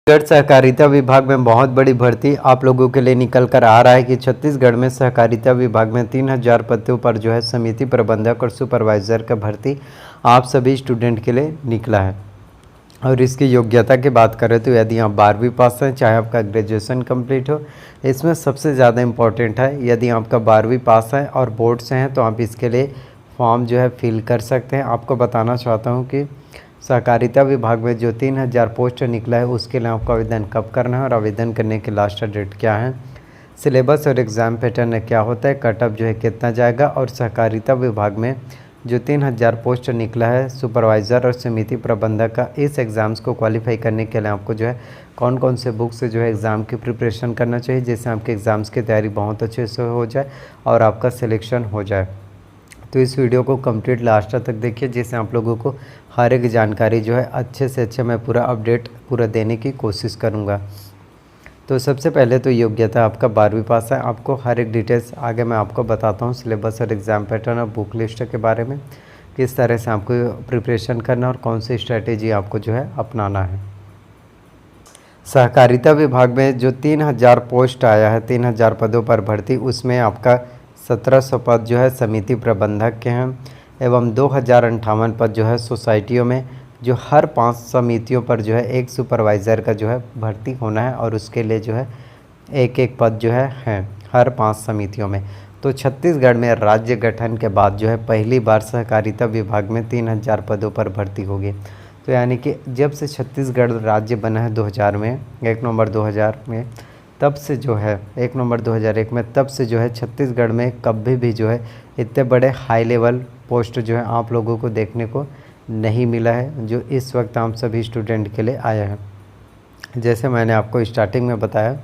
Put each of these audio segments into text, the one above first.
छत्तीसगढ़ सहकारिता विभाग में बहुत बड़ी भर्ती आप लोगों के लिए निकल कर आ रहा है कि छत्तीसगढ़ में सहकारिता विभाग में 3000 पदों पर जो है समिति प्रबंधक और सुपरवाइज़र का भर्ती आप सभी स्टूडेंट के लिए निकला है। और इसकी योग्यता की बात करें तो यदि आप 12वीं पास हैं, चाहे आपका ग्रेजुएशन कंप्लीट हो, इसमें सबसे ज़्यादा इम्पॉर्टेंट है यदि आपका 12वीं पास है और बोर्ड से हैं तो आप इसके लिए फॉर्म जो है फिल कर सकते हैं। आपको बताना चाहता हूँ कि सहकारिता विभाग में जो 3000 पोस्ट निकला है उसके लिए आपको आवेदन कब करना है और आवेदन करने की लास्ट डेट क्या है, सिलेबस और एग्ज़ाम पैटर्न क्या होता है, कटअप जो है कितना जाएगा, और सहकारिता विभाग में जो 3000 पोस्ट निकला है सुपरवाइज़र और समिति प्रबंधक का, इस एग्ज़ाम्स को क्वालिफाई करने के लिए आपको जो है कौन कौन से बुक से जो है एग्ज़ाम की प्रिपरेशन करना चाहिए, जिससे आपके एग्ज़ाम्स की तैयारी बहुत अच्छे से हो जाए और आपका सिलेक्शन हो जाए। तो इस वीडियो को कंप्लीट लास्ट तक देखिए, जिससे आप लोगों को हर एक जानकारी जो है अच्छे से अच्छे मैं पूरा अपडेट पूरा देने की कोशिश करूँगा। तो सबसे पहले तो योग्यता आपका 12वीं पास है। आपको हर एक डिटेल्स आगे मैं आपको बताता हूँ, सिलेबस और एग्ज़ाम पैटर्न और बुक लिस्ट के बारे में, किस तरह से आपको प्रिपरेशन करना और कौन सी स्ट्रैटेजी आपको जो है अपनाना है। सहकारिता विभाग में जो 3000 पोस्ट आया है, 3000 पदों पर भर्ती, उसमें आपका 1700 पद जो है समिति प्रबंधक के हैं एवं 2058 पद जो है सोसाइटियों में, जो हर 5 समितियों पर जो है एक सुपरवाइज़र का जो है भर्ती होना है और उसके लिए जो है एक एक पद जो है हर 5 समितियों में। तो छत्तीसगढ़ में राज्य गठन के बाद जो है पहली बार सहकारिता विभाग में 3000 पदों पर भर्ती होगी। तो यानी कि जब से छत्तीसगढ़ राज्य बना है 2000 में, 1 नवंबर 2000 में, तब से जो है 1 नवंबर 2001 में, तब से जो है छत्तीसगढ़ में कभी भी जो है इतने बड़े हाई लेवल पोस्ट जो है आप लोगों को देखने को नहीं मिला है, जो इस वक्त आप सभी स्टूडेंट के लिए आया है। जैसे मैंने आपको स्टार्टिंग में बताया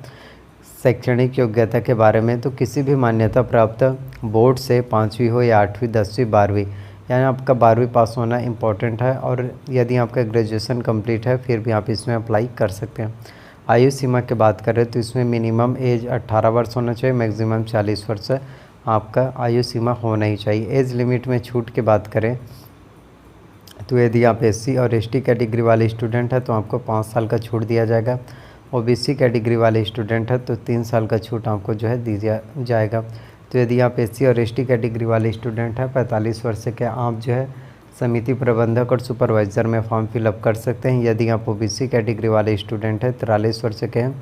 शैक्षणिक योग्यता के बारे में, तो किसी भी मान्यता प्राप्त बोर्ड से 5वीं हो या 8वीं, 10वीं, 12वीं, यानी आपका 12वीं पास होना इम्पॉर्टेंट है। और यदि आपका ग्रेजुएशन कंप्लीट है फिर भी आप इसमें अप्लाई कर सकते हैं। आयु सीमा की बात करें तो इसमें मिनिमम एज 18 वर्ष होना चाहिए, मैक्सिमम 40 वर्ष आपका आयु सीमा होना ही चाहिए। एज लिमिट में छूट की बात करें तो यदि आप एससी और एसटी कैटेगरी वाले स्टूडेंट हैं तो आपको 5 साल का छूट दिया जाएगा। ओबीसी कैटेगरी वाले स्टूडेंट हैं तो 3 साल का छूट आपको जो है दिया जाएगा। तो यदि आप एससी और एसटी कैटेगरी वाले स्टूडेंट हैं 45 वर्ष के, आप जो है समिति प्रबंधक और सुपरवाइज़र में फॉर्म फिलअप कर सकते हैं। यदि आप ओबीसी कैटेगरी वाले स्टूडेंट हैं 43 वर्ष के हैं,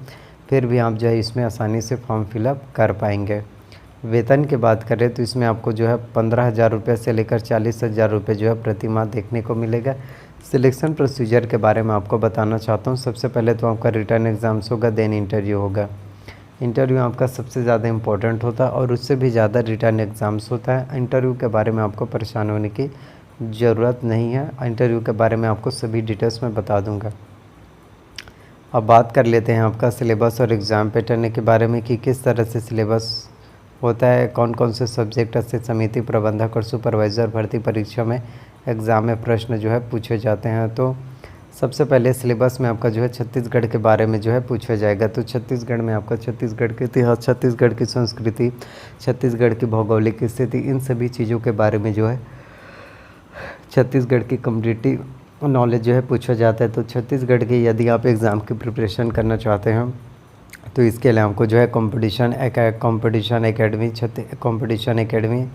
फिर भी आप जो है इसमें आसानी से फॉर्म फिलअप कर पाएंगे। वेतन की बात करें तो इसमें आपको जो है 15,000 रुपये से लेकर 40,000 रुपये जो है प्रति माह देखने को मिलेगा। सिलेक्शन प्रोसीजर के बारे में आपको बताना चाहता हूँ। सबसे पहले तो आपका रिटर्न एग्ज़ाम्स होगा, देन इंटरव्यू होगा। इंटरव्यू आपका सबसे ज़्यादा इम्पोर्टेंट होता है और उससे भी ज़्यादा रिटर्न एग्ज़ाम्स होता है। इंटरव्यू के बारे में आपको परेशान होने की ज़रूरत नहीं है, इंटरव्यू के बारे में आपको सभी डिटेल्स में बता दूंगा। अब बात कर लेते हैं आपका सिलेबस और एग्ज़ाम पैटर्न के बारे में कि किस तरह से सिलेबस होता है, कौन कौन से सब्जेक्ट से समिति प्रबंधक और सुपरवाइज़र भर्ती परीक्षा में एग्ज़ाम में प्रश्न जो है पूछे जाते हैं। तो सबसे पहले सिलेबस में आपका जो है छत्तीसगढ़ के बारे में जो है पूछा जाएगा। तो छत्तीसगढ़ में आपका छत्तीसगढ़ के इतिहास, छत्तीसगढ़ की संस्कृति, छत्तीसगढ़ की भौगोलिक स्थिति, इन सभी चीज़ों के बारे में जो है छत्तीसगढ़ की कम्युनिटी नॉलेज जो है पूछा जाता है। तो छत्तीसगढ़ की यदि आप एग्ज़ाम की प्रिपरेशन करना चाहते हैं तो इसके लिए आपको जो है competition academy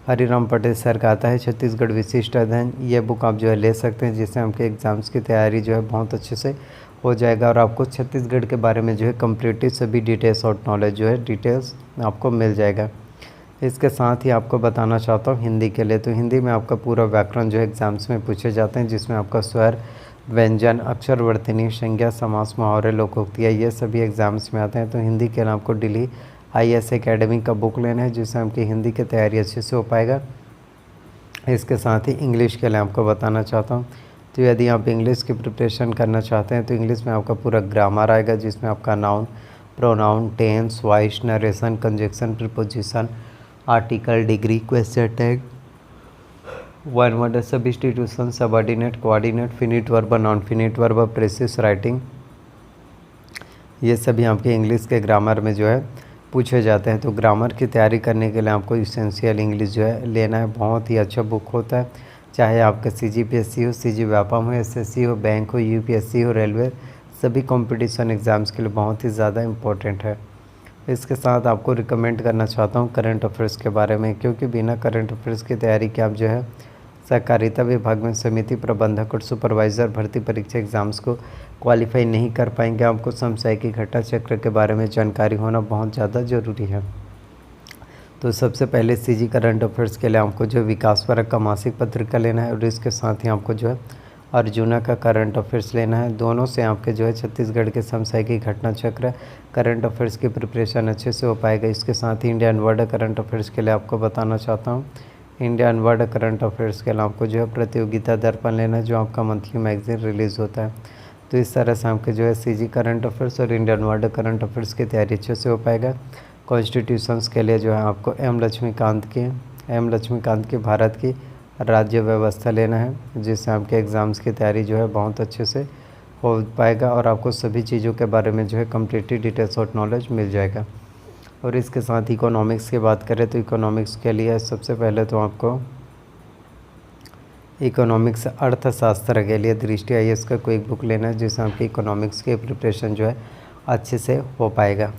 Hariram Patel sir का आता है छत्तीसगढ़ विशिष्ट अध्ययन, ये बुक आप जो है ले सकते हैं, जिससे आपके एग्ज़ाम्स की तैयारी जो है बहुत अच्छे से हो जाएगा और आपको छत्तीसगढ़ के बारे में जो है कम्प्लीटली सभी डिटेल्स और नॉलेज जो है डिटेल्स आपको मिल जाएगा। इसके साथ ही आपको बताना चाहता हूँ हिंदी के लिए, तो हिंदी में आपका पूरा व्याकरण जो है एग्ज़ाम्स में पूछे जाते हैं, जिसमें आपका स्वर, व्यंजन, अक्षर, वर्तनी, संज्ञा, समास, मुहावरे, लोकोक्तियाँ, ये सभी एग्ज़ाम्स में आते हैं। तो हिंदी के लिए आपको दिल्ली IAS एकेडमी का बुक लेना है, जिससे आपकी हिंदी की तैयारी अच्छे से हो पाएगा। इसके साथ ही इंग्लिश के लिए आपको बताना चाहता हूँ, तो यदि आप इंग्लिश की प्रिपरेशन करना चाहते हैं तो इंग्लिश में आपका पूरा ग्रामर आएगा, जिसमें आपका noun, pronoun, tense, voice, narration, conjunction, preposition, article, degree, question tag, one word substitution, subordinate, coordinate, finite verb, non finite verb, precis writing, ये सभी आपके इंग्लिश के ग्रामर में जो है पूछे जाते हैं। तो ग्रामर की तैयारी करने के लिए आपको इसेंशियल इंग्लिश जो है लेना है, बहुत ही अच्छा बुक होता है। चाहे आपका CGPSC हो, CG व्यापम हो, SSC हो, बैंक हो, UPSC हो, रेलवे, सभी कंपटीशन एग्ज़ाम्स के लिए बहुत ही ज़्यादा इम्पोर्टेंट है। इसके साथ आपको रिकमेंड करना चाहता हूँ करंट अफेयर्स के बारे में, क्योंकि बिना करंट अफेयर्स की तैयारी के आप जो है सहकारिता विभाग में समिति प्रबंधक और सुपरवाइज़र भर्ती परीक्षा एग्ज़ाम्स को क्वालिफाई नहीं कर पाएंगे। आपको समसामयिक घटना चक्र के बारे में जानकारी होना बहुत ज़्यादा ज़रूरी है। तो सबसे पहले सीजी करंट अफेयर्स के लिए आपको जो विकास परक का मासिक पत्रिका लेना है और इसके साथ ही आपको जो है अर्जुना का करंट अफेयर्स लेना है। दोनों से आपके जो है छत्तीसगढ़ के समसामयिक घटना चक्र करंट अफेयर्स की प्रिपरेशन अच्छे से हो पाएगा। इसके साथ ही इंडियन वर्ल्ड करंट अफेयर्स के लिए आपको बताना चाहता हूँ, इंडियन वर्ल्ड करंट अफेयर्स के लिए आपको जो है प्रतियोगिता दर्पण लेना है, जो आपका मंथली मैगजीन रिलीज़ होता है। तो इस तरह से आपके जो है सीजी करंट अफेयर्स और इंडियन वर्ल्ड करंट अफेयर्स की तैयारी अच्छे से हो पाएगा। कॉन्स्टिट्यूशंस के लिए जो है आपको एम लक्ष्मीकांत की भारत की राज्य व्यवस्था लेना है, जिससे आपके एग्ज़ाम्स की तैयारी जो है बहुत अच्छे से हो पाएगा और आपको सभी चीज़ों के बारे में जो है कम्प्लीटली डिटेल्स और नॉलेज मिल जाएगा। और इसके साथ इकोनॉमिक्स की बात करें तो इकोनॉमिक्स के लिए सबसे पहले तो आपको इकोनॉमिक्स अर्थशास्त्र के लिए दृष्टि IAS का कोई बुक लेना है, जिससे आपकी इकोनॉमिक्स की प्रिपरेशन जो है अच्छे से हो पाएगा।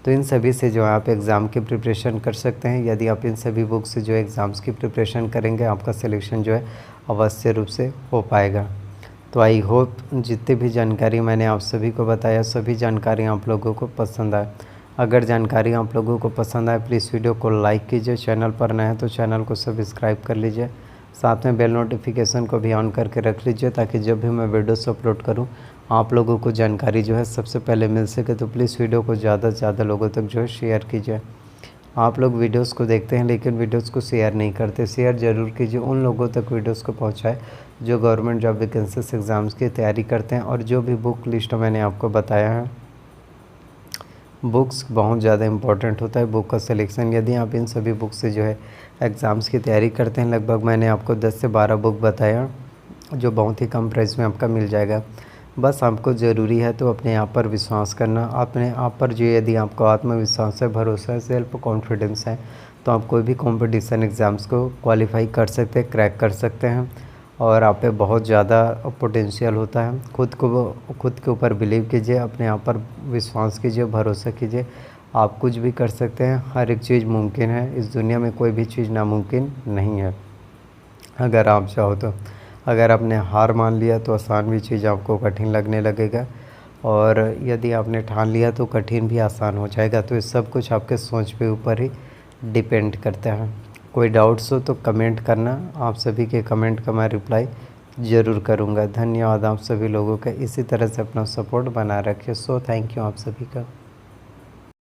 तो इन सभी से जो है आप एग्ज़ाम की प्रिपरेशन कर सकते हैं। यदि आप इन सभी बुक से जो है एग्ज़ाम्स की प्रिपरेशन करेंगे, आपका सिलेक्शन जो है अवश्य रूप से हो पाएगा। तो आई होप जितनी भी जानकारी मैंने आप सभी को बताया, सभी जानकारी आप लोगों को पसंद आए। अगर जानकारी आप लोगों को पसंद आए प्लीज़ वीडियो को लाइक कीजिए, चैनल पर नए हैं तो चैनल को सब्सक्राइब कर लीजिए, साथ में बेल नोटिफिकेशन को भी ऑन करके रख लीजिए, ताकि जब भी मैं वीडियोस अपलोड करूं आप लोगों को जानकारी जो है सबसे पहले मिल सके। तो प्लीज़ वीडियो को ज़्यादा से ज़्यादा लोगों तक जो है शेयर कीजिए। आप लोग वीडियोस को देखते हैं लेकिन वीडियोस को शेयर नहीं करते, शेयर ज़रूर कीजिए, उन लोगों तक वीडियोस को पहुंचाए जो गवर्नमेंट जॉब वैकेंसीज एग्ज़ाम्स की तैयारी करते हैं। और जो भी बुक लिस्ट मैंने आपको बताया है, बुक्स बहुत ज़्यादा इम्पोर्टेंट होता है, बुक का सिलेक्शन। यदि आप इन सभी बुक से जो है एग्ज़ाम्स की तैयारी करते हैं, लगभग मैंने आपको 10 से 12 बुक बताया जो बहुत ही कम प्राइस में आपका मिल जाएगा। बस आपको ज़रूरी है तो अपने आप पर विश्वास करना, अपने आप पर जो यदि आपको आत्मविश्वास है, भरोसा है, सेल्फ कॉन्फिडेंस है, तो आप कोई भी कंपटीशन एग्ज़ाम्स को क्वालिफाई कर सकते हैं, क्रैक कर सकते हैं। और आप पे बहुत ज़्यादा पोटेंशियल होता है। खुद के ऊपर बिलीव कीजिए, अपने आप पर विश्वास कीजिए, भरोसा कीजिए, आप कुछ भी कर सकते हैं। हर एक चीज़ मुमकिन है, इस दुनिया में कोई भी चीज़ नामुमकिन नहीं है अगर आप चाहो तो। अगर आपने हार मान लिया तो आसान भी चीज़ आपको कठिन लगने लगेगा, और यदि आपने ठान लिया तो कठिन भी आसान हो जाएगा। तो ये सब कुछ आपके सोच पे ऊपर ही डिपेंड करता है। कोई डाउट्स हो तो कमेंट करना, आप सभी के कमेंट का मैं रिप्लाई ज़रूर करूँगा। धन्यवाद आप सभी लोगों का, इसी तरह से अपना सपोर्ट बना रखिए। सो थैंक यू आप सभी का।